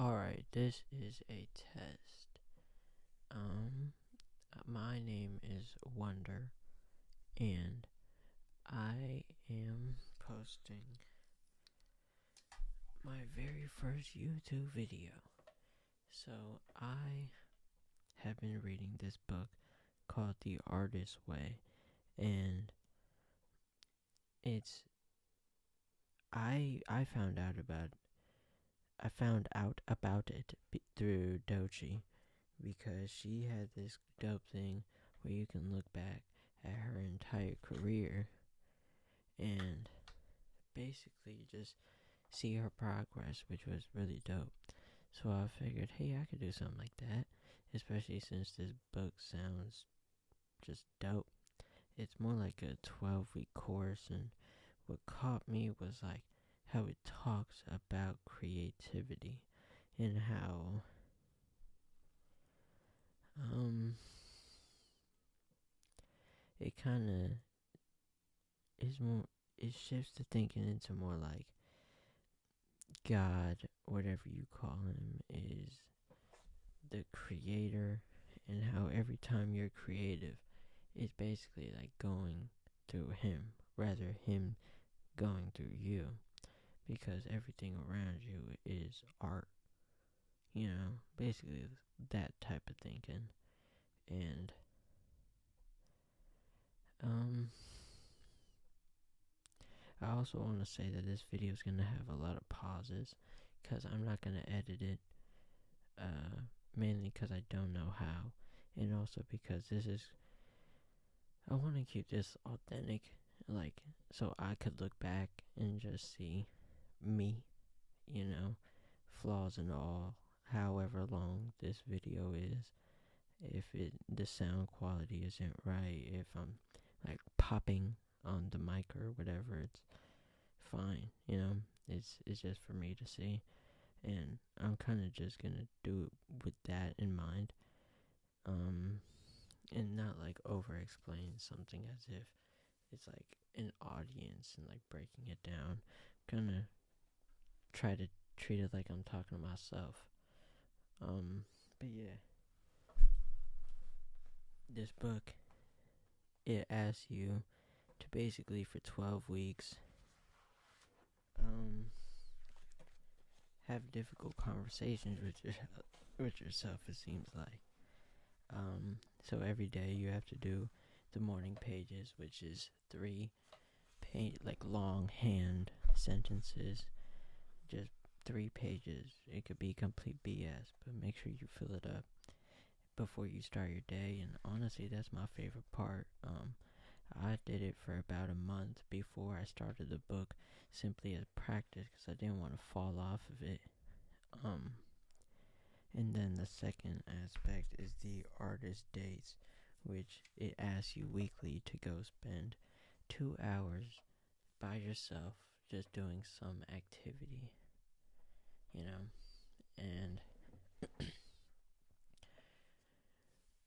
Alright, this is a test. Um, my name is Wonder, and I am posting my very first YouTube video. So, I have been reading this book called The Artist's Way, and it's I found out about it through Dochi because she had this dope thing where you can look back at her entire career and basically just see her progress, which was really dope. So I figured, hey, I could do something like that, especially since this book sounds just dope. It's more like a 12-week course, and what caught me was like how it talks about creativity and how it kind of is more, it shifts the thinking into more like God, whatever you call him, is the creator, and how every time you're creative, it's basically like going through him, rather him going through you, because everything around you is art, basically that type of thinking. And I also want to say that this video is going to have a lot of pauses because I'm not going to edit it, mainly because I don't know how, and also because I want to keep this authentic, like, so I could look back and just see me, flaws and all, however long this video is. If the sound quality isn't right, if I'm like popping on the mic or whatever, it's fine, it's just for me to see, and I'm kind of just gonna do it with that in mind, and not like over explain something as if it's like an audience and like breaking it down. Gonna try to treat it like I'm talking to myself. But yeah, this book, it asks you to basically for 12 weeks have difficult conversations with yourself, it seems like. So every day you have to do the morning pages, which is 3 like long hand sentences, just 3 pages. It could be complete BS, but make sure you fill it up before you start your day. And honestly, that's my favorite part. I did it for about a month before I started the book, simply as practice, because I didn't want to fall off of it. And then the second aspect is the artist dates, which it asks you weekly to go spend 2 hours by yourself just doing some activity, and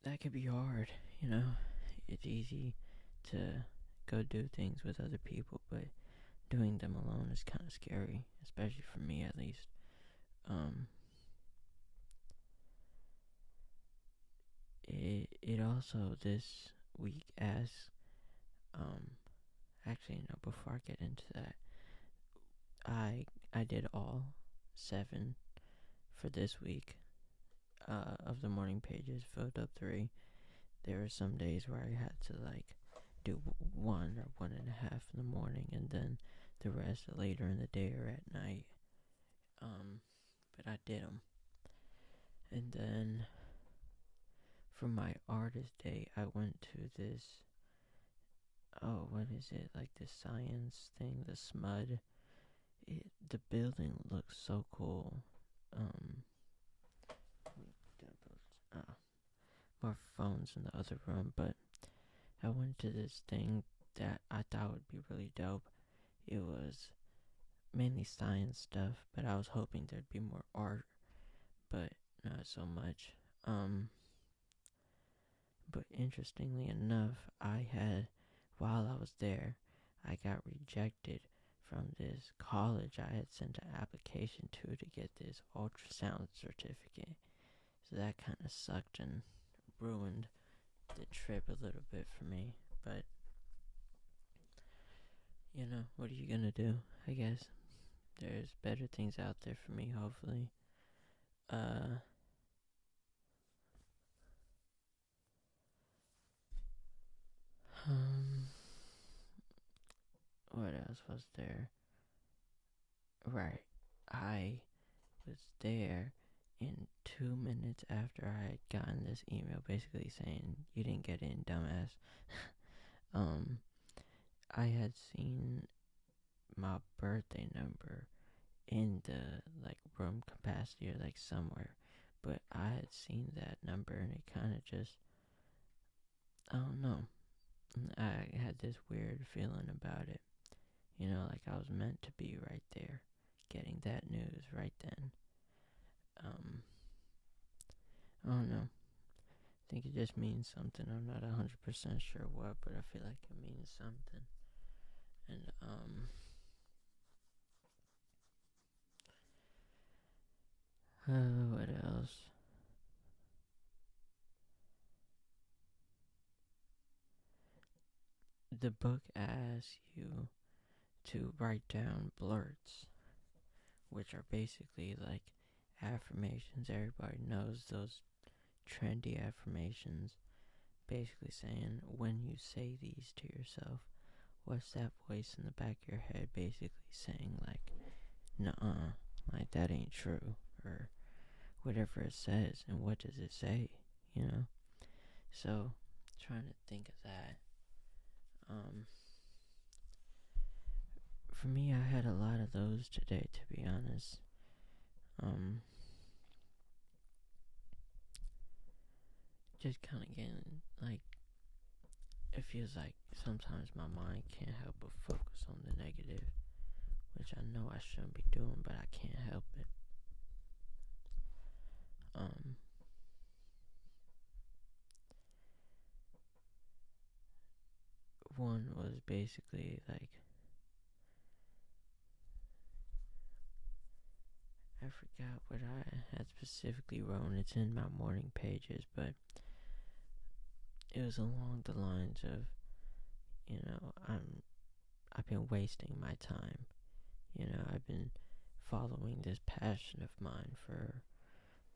that could be hard, It's easy to go do things with other people, but doing them alone is kind of scary, especially for me at least. It also this week asks, actually no, before I get into that, I did all 7 for this week, of the morning pages, filled up 3. There were some days where I had to like do 1 or 1.5 in the morning, and then the rest later in the day or at night. But I did them. And then for my artist day, I went to this, what is it, like the science thing, the SMUD. The building looks so cool. More phones in the other room, but I went to this thing that I thought would be really dope. It was mainly science stuff, but I was hoping there'd be more art, but not so much. But interestingly enough, while I was there, I got rejected from this college I had sent an application to get this ultrasound certificate. So that kind of sucked and ruined the trip a little bit for me. But, what are you gonna do? I guess there's better things out there for me, hopefully. Um, what else was there? Right, I was there, and 2 minutes after I had gotten this email basically saying, "You didn't get in, dumbass." I had seen my birthday number in the room capacity or somewhere, but I had seen that number and it kind of just, I don't know, I had this weird feeling about it, like I was meant to be right there getting that news right then. I don't know, I think it just means something. I'm not 100% sure what, but I feel like it means something. And what else? The book asks you to write down blurts, which are basically affirmations. Everybody knows those trendy affirmations, basically saying when you say these to yourself, what's that voice in the back of your head basically saying nuh-uh, that ain't true, or whatever it says, and what does it say, So, trying to think of that. For me, I had a lot of those today, to be honest. Just kind of getting, it feels like sometimes my mind can't help but focus on the negative, which I know I shouldn't be doing, but I can't help it. One was basically I forgot what I had specifically wrote. It's in my morning pages, but it was along the lines of, I've been wasting my time. I've been following this passion of mine for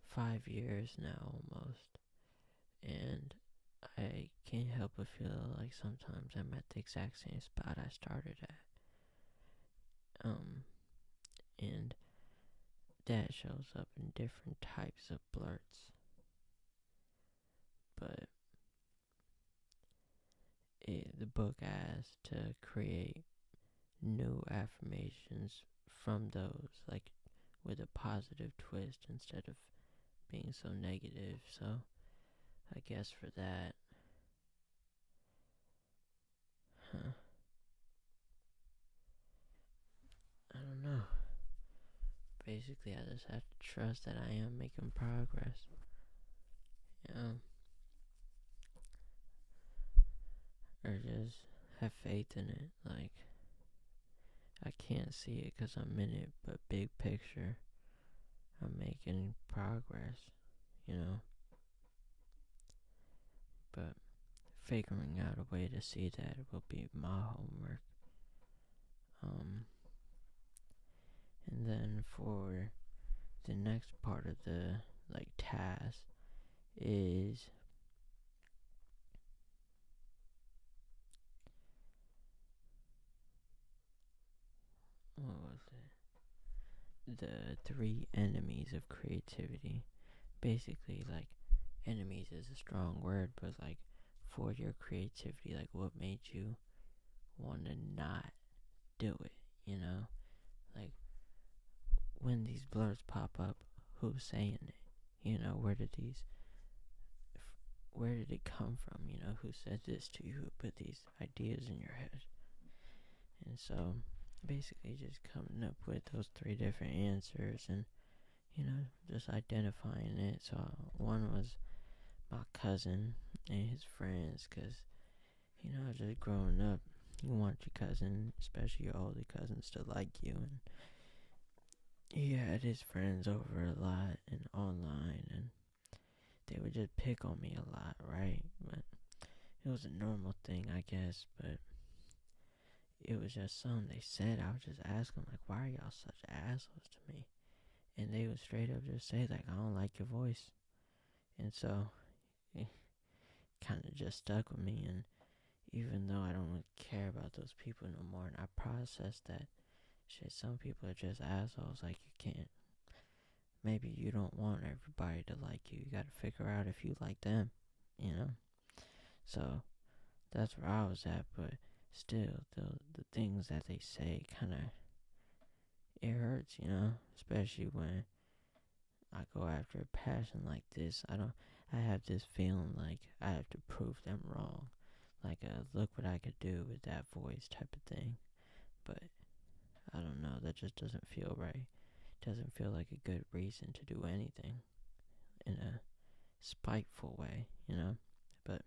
5 years now almost, and I can't help but feel like sometimes I'm at the exact same spot I started at. And that shows up in different types of blurts. But the book asks to create new affirmations from those, with a positive twist instead of being so negative. So I guess for that, I don't know. Basically, I just have to trust that I am making progress. Or just have faith in it. I can't see it because I'm in it, but big picture, I'm making progress, But figuring out a way to see that will be my homework. And then for the next part of the task is what was it? The 3 enemies of creativity. Basically, enemies is a strong word, but for your creativity, what made you want to not do it, when these blurs pop up, who's saying it? Where did it come from? Who said this to you? Who put these ideas in your head? And so, basically, just coming up with those 3 different answers and, just identifying it. So, one was my cousin and his friends, because, just growing up, you want your cousin, especially your older cousins, to like you. And he had his friends over a lot and online, and they would just pick on me a lot, right? But it was a normal thing, I guess. But it was just something they said. I would just ask them, like, why are y'all such assholes to me? And they would straight up just say, like, I don't like your voice. And so it kind of just stuck with me. And even though I don't really care about those people no more, and I processed that shit, some people are just assholes. Like, you can't, maybe you don't want everybody to like you. You gotta figure out if you like them, you know? So that's where I was at. But still, the things that they say kind of, it hurts, you know? Especially when I go after a passion like this. I have this feeling like I have to prove them wrong. Like, look what I could do with that voice type of thing. But I don't know, that just doesn't feel right. Doesn't feel like a good reason to do anything in a spiteful way, you know? But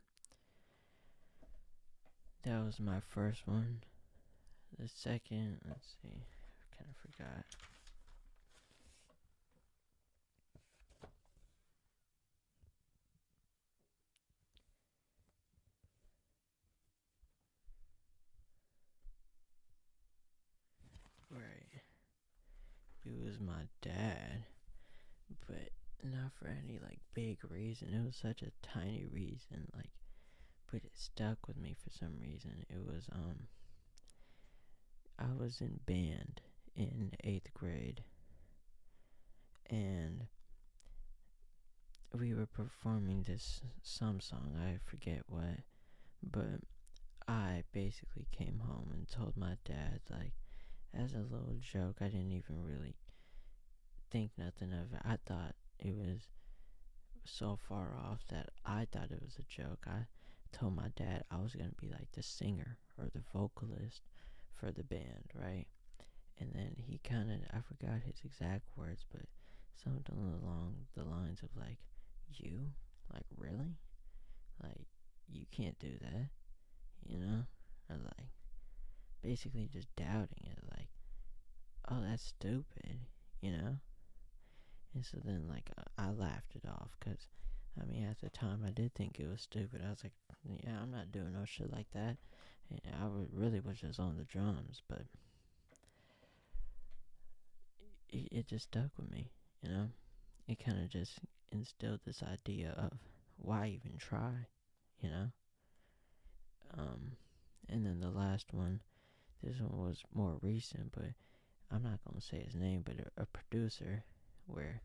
that was my first one. The second, let's see, I kind of forgot. Right. It was my dad, but not for any, like, big reason. It was such a tiny reason, like, but it stuck with me for some reason. It was, I was in band in 8th grade, and we were performing some song, I forget what, but I basically came home and told my dad, like, as a little joke. I didn't even really think nothing of it. I thought it was so far off that I thought it was a joke. I told my dad I was gonna be like the singer or the vocalist for the band, right? And then he kind of, I forgot his exact words, but something along the lines of like, you? Like, really? Like, you can't do that, you know? Or like, basically just doubting it, like, oh, that's stupid, you know? And so then, like, I laughed it off, because, I mean, at the time, I did think it was stupid. I was like, yeah, I'm not doing no shit like that. And I really was just on the drums, but it just stuck with me, you know? It kind of just instilled this idea of why even try, you know? And then the last one, this one was more recent, but I'm not going to say his name, but a producer, where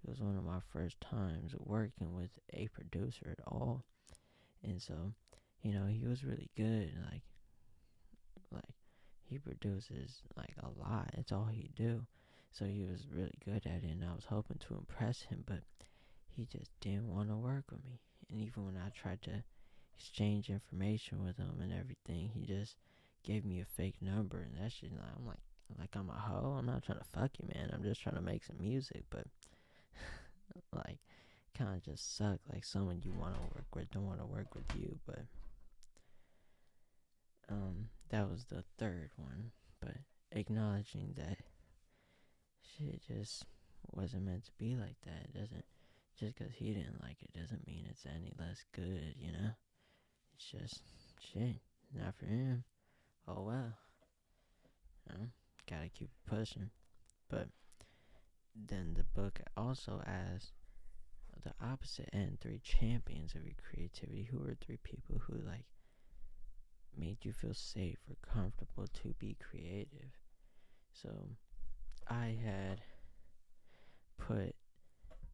it was one of my first times working with a producer at all. And so, you know, he was really good. Like he produces like a lot. It's all he do. So he was really good at it, and I was hoping to impress him, but he just didn't want to work with me. And even when I tried to exchange information with him and everything, he just gave me a fake number, and that shit, I'm like I'm a hoe. I'm not trying to fuck you, man. I'm just trying to make some music, but like, kind of just suck. Like, someone you want to work with don't want to work with you. But that was the third one. But acknowledging that shit just wasn't meant to be like that. It doesn't, just because he didn't like it doesn't mean it's any less good, you know? It's just shit, not for him. Oh well, you know, gotta keep pushing. But then the book also asks the opposite end, 3 champions of your creativity. Who are 3 people who, like, made you feel safe or comfortable to be creative? So I had put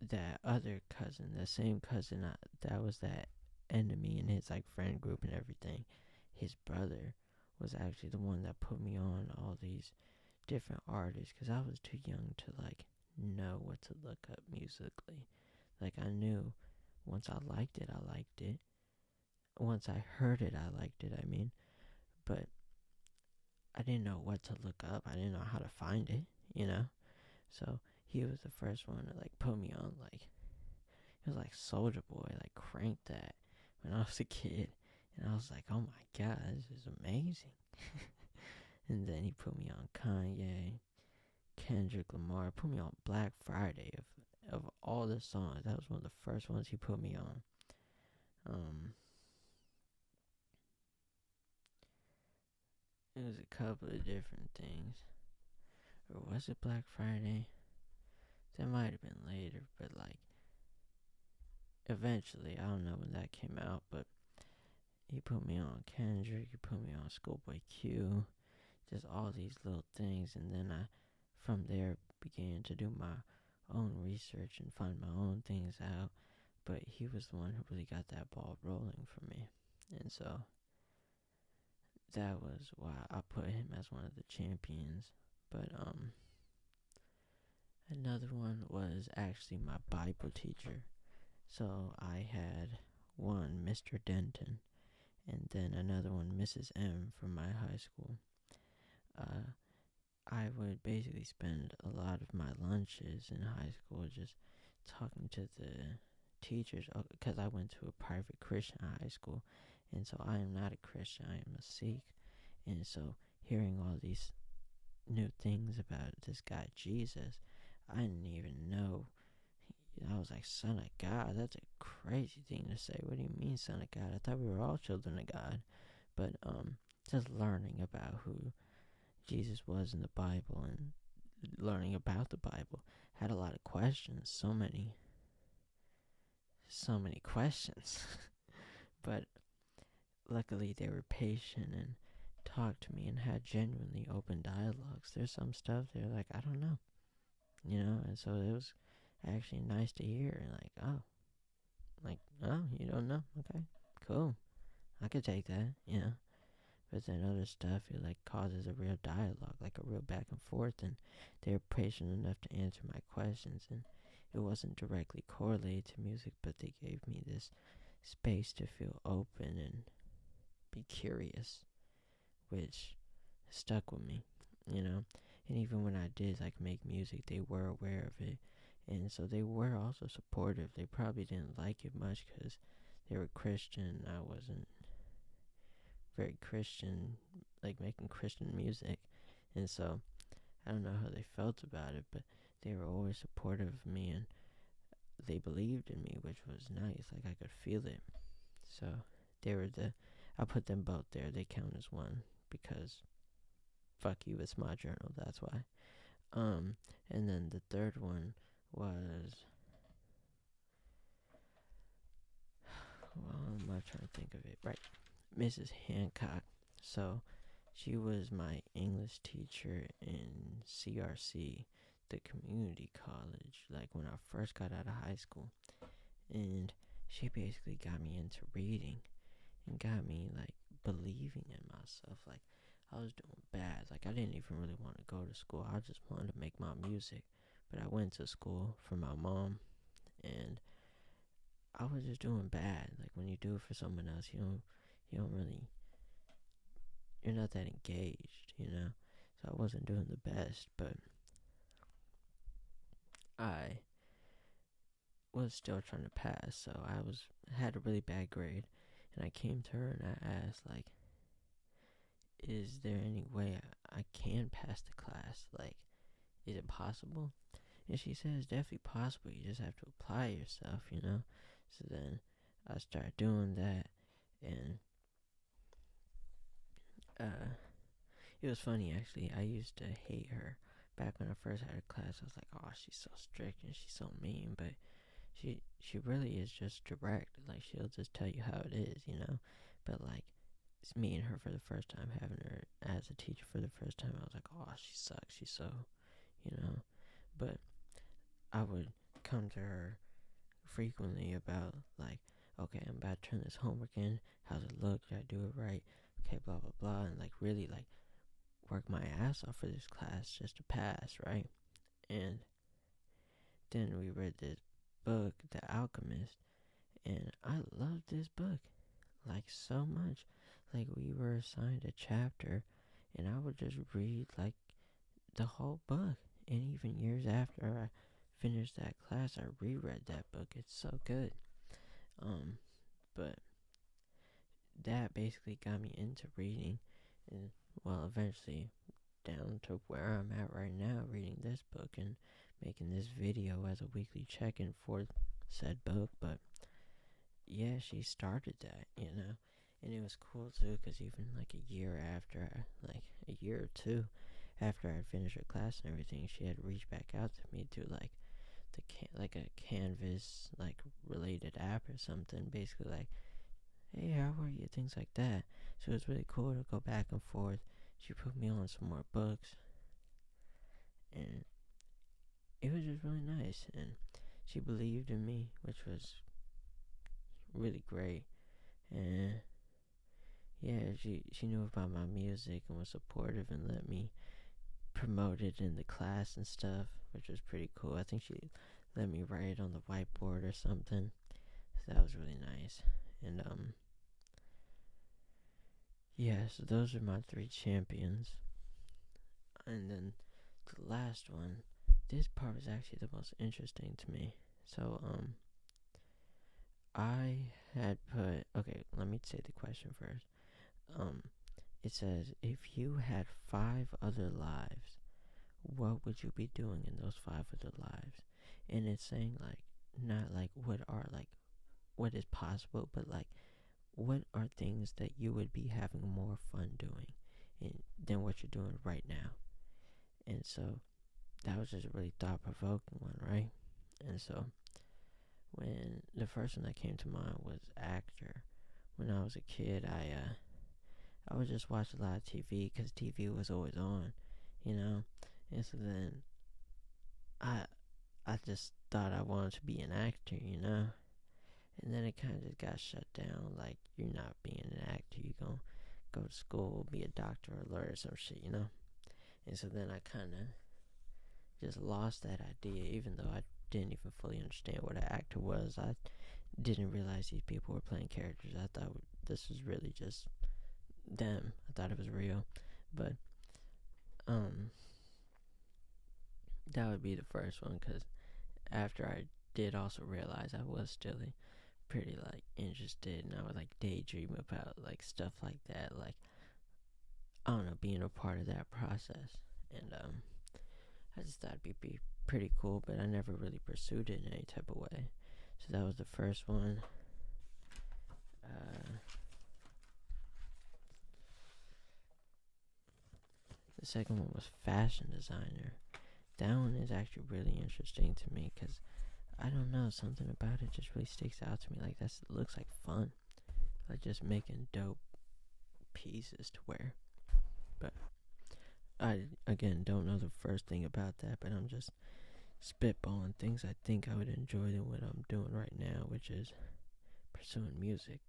that other cousin, the same cousin that was that enemy in his, like, friend group and everything. His brother was actually the one that put me on all these different artists, because I was too young to, like, know what to look up musically. Like, I knew once I liked it, I liked it. Once I heard it, I liked it, I mean. But I didn't know what to look up. I didn't know how to find it, you know? So he was the first one to, like, put me on, like, it was like Soulja Boy, like, cranked that when I was a kid. And I was like, oh my god, this is amazing. And then he put me on Kanye, Kendrick Lamar, put me on Black Friday of all the songs. That was one of the first ones he put me on. It was a couple of different things. Or was it Black Friday? That might have been later, but like eventually, I don't know when that came out, but he put me on Kendrick, he put me on Schoolboy Q, just all these little things, and then I, from there, began to do my own research and find my own things out, but he was the one who really got that ball rolling for me, and so that was why I put him as one of the champions. But another one was actually my Bible teacher. So I had one, Mr. Denton, and then another one, Mrs. M, from my high school. I would basically spend a lot of my lunches in high school just talking to the teachers, because I went to a private Christian high school, and so I am not a Christian, I am a Sikh, and so hearing all these new things about this guy Jesus, I didn't even know. I was like, Son of God, that's a crazy thing to say. What do you mean, Son of God? I thought we were all children of God. But just learning about who Jesus was in the Bible and learning about the Bible had a lot of questions. So many questions. But luckily they were patient and talked to me and had genuinely open dialogues. There's some stuff they're like, I don't know. And so it was actually nice to hear, oh, you don't know? Okay, cool. I could take that, But then other stuff, it like causes a real dialogue, like a real back and forth, and they're patient enough to answer my questions, and it wasn't directly correlated to music, but they gave me this space to feel open and be curious, which stuck with me, And even when I did like make music, they were aware of it, and so they were also supportive. They probably didn't like it much because they were Christian. I wasn't very Christian, like making Christian music, and so I don't know how they felt about it, but they were always supportive of me, and they believed in me, which was nice. Like I could feel it. So I put them both there. They count as one because fuck you, it's my journal. That's why. And then the third one was, well, I'm not trying to think of it. Right, Mrs. Hancock. So she was my English teacher in CRC, the community college, like when I first got out of high school. And she basically got me into reading and got me like believing in myself. Like I was doing bad. Like I didn't even really want to go to school. I just wanted to make my music. But I went to school for my mom, and I was just doing bad. Like when you do it for someone else, you don't really, you're not that engaged, So I wasn't doing the best, but I was still trying to pass. So I had a really bad grade, and I came to her and I asked, like, is there any way I can pass the class? Like, is it possible? And she said it's definitely possible. You just have to apply yourself, So then I started doing that, and it was funny actually. I used to hate her back when I first had a class. I was like, oh, she's so strict and she's so mean, but she really is just direct. Like she'll just tell you how it is, But like, it's meeting her for the first time, having her as a teacher for the first time, I was like, oh, she sucks. She's so, But I would come to her frequently about like, okay, I'm about to turn this homework in. How's it look? Did I do it right? Okay, blah blah blah, and like really like work my ass off for this class just to pass, right? And then we read this book, The Alchemist, and I loved this book like so much. Like we were assigned a chapter, and I would just read like the whole book. And even years after I finished that class, I reread that book. It's so good. But that basically got me into reading, and eventually down to where I'm at right now, reading this book and making this video as a weekly check-in for said book. But yeah, she started that, and it was cool too, because even like a year after, like a year or two after I finished her class and everything, she had reached back out to me through like like a Canvas like related app or something, basically like, hey, how are you, things like that. So it was really cool to go back and forth. She put me on some more books, and it was just really nice, and she believed in me, which was really great. And yeah, she knew about my music and was supportive and let me promote it in the class and stuff, which was pretty cool. I think she let me write on the whiteboard or something, so that was really nice. And yeah, so those are my 3 champions. And then the last one, this part was actually the most interesting to me. So I had put, okay, let me say the question first. It says, if you had 5 other lives, what would you be doing in those 5 other lives? And it's saying like, not like what is possible, but like, what are things that you would be having more fun doing than what you're doing right now? And so that was just a really thought-provoking one, right? And so when the first one that came to mind was actor. When I was a kid, I would just watch a lot of TV because TV was always on, And so then I just thought I wanted to be an actor, And then it kind of just got shut down. Like, you're not being an actor. You're going to go to school, be a doctor or lawyer or some shit, And so then I kind of just lost that idea, even though I didn't even fully understand what an actor was. I didn't realize these people were playing characters. I thought this was really just them. I thought it was real. But that would be the first one, because after I did also realize I was still pretty like interested, and I would like daydream about like stuff like that, like, I don't know, being a part of that process. And I just thought it'd be pretty cool, but I never really pursued it in any type of way. So that was the first one. The second one was fashion designer. That one is actually really interesting to me, because I don't know, something about it just really sticks out to me. Like, that looks like fun, like just making dope pieces to wear. But I, again, don't know the first thing about that, but I'm just spitballing things I think I would enjoy than what I'm doing right now, which is pursuing music,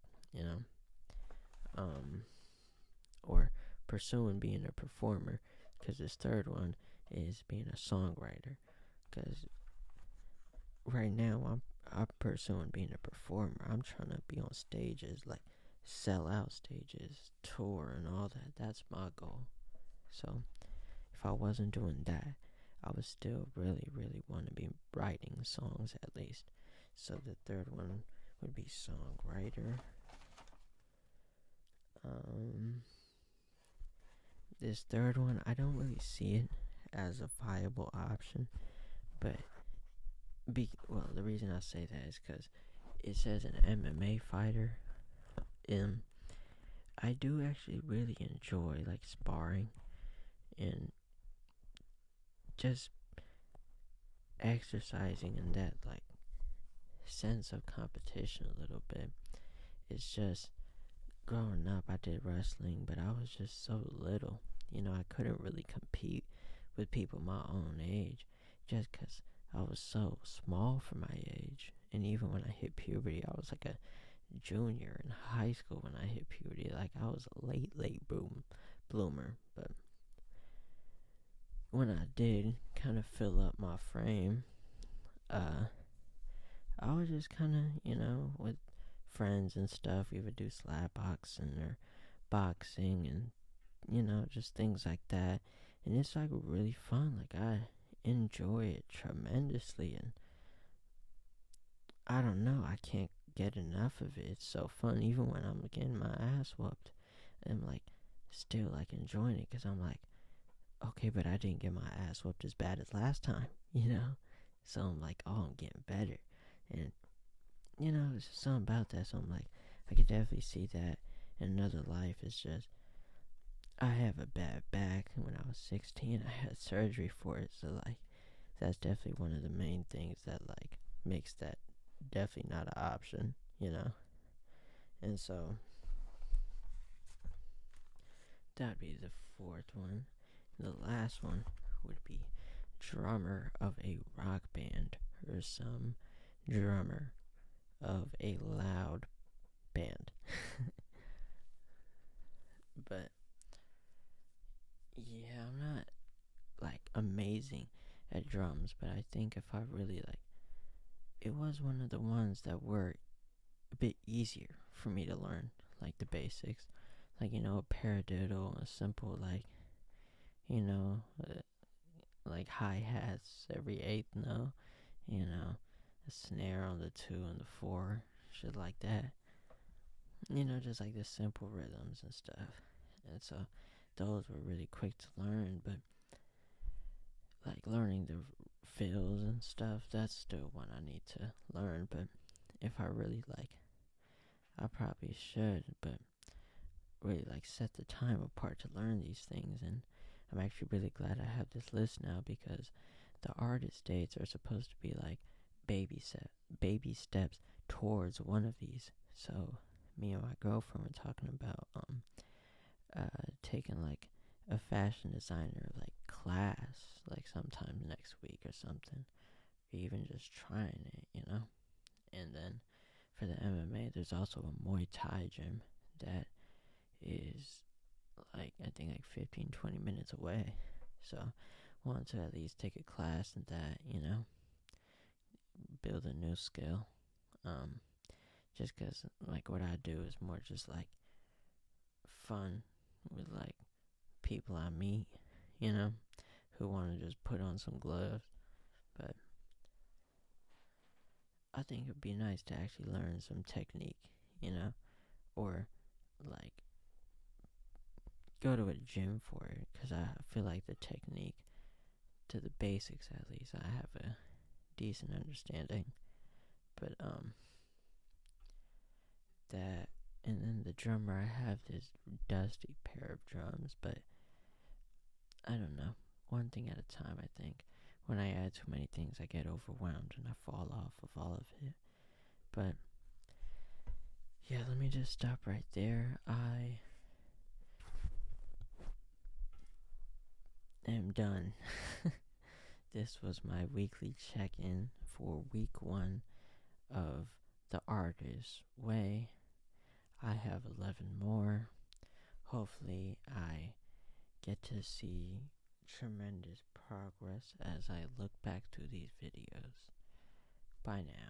or pursuing being a performer, because this third one is being a songwriter, because right now I'm pursuing being a performer. I'm trying to be on stages, like sell out stages, tour and all that. That's my goal. So if I wasn't doing that, I would still really, really want to be writing songs at least. So the third one would be songwriter. This third one, I don't really see it as a viable option, but the reason I say that is because it says an MMA fighter. I do actually really enjoy like sparring and just exercising in that like sense of competition a little bit. It's just, growing up I did wrestling, but I was just so little. I couldn't really compete with people my own age just because I was so small for my age. And even when I hit puberty, I was like a junior in high school when I hit puberty. Like, I was a late bloomer. But when I did kind of fill up my frame, I was just kind of, with friends and stuff, we would do slap boxing or boxing and, just things like that. And it's like really fun. Like, I enjoy it tremendously, and I don't know, I can't get enough of it. It's so fun, even when I'm getting my ass whooped. I'm like still like enjoying it because I'm like, okay, but I didn't get my ass whooped as bad as last time, you know? So I'm like, oh, I'm getting better. And, it's just something about that. So I'm like, I could definitely see that in another life. It's just, I have a bad back. When I was 16, I had surgery for it. So, like, that's definitely one of the main things that, like, makes that definitely not an option, And so, that'd be the fourth one. The last one would be drummer of a rock band or some drummer of a loud band. But yeah, I'm not like amazing at drums, but I think if I really it was one of the ones that were a bit easier for me to learn, like the basics, like a paradiddle, a simple like hi-hats every eighth note, a snare on the 2 and the 4, shit like that. Just like the simple rhythms and stuff. And so those were really quick to learn, but like learning the fills and stuff, that's still one I need to learn. But if I really I probably should, but really set the time apart to learn these things. And I'm actually really glad I have this list now because the artist dates are supposed to be like baby steps towards one of these. So me and my girlfriend were talking about taking a fashion designer class sometime next week or something, or even just trying it. And then for the MMA, there's also a Muay Thai gym that is I think 15-20 minutes away. So wanted to at least take a class in that, build a new skill. Just because what I do is more just fun with people I meet, who want to just put on some gloves. But I think it'd be nice to actually learn some technique, or go to a gym for it, because I feel like the technique, to the basics at least, I have a decent understanding. But that, and then the drummer, I have this dusty pair of drums, but I don't know, one thing at a time. I think when I add too many things, I get overwhelmed and I fall off of all of it. But yeah, let me just stop right there. I am done. This was my weekly check-in for week 1 of The Artist's Way. I have 11 more. Hopefully I get to see tremendous progress as I look back to these videos. Bye now.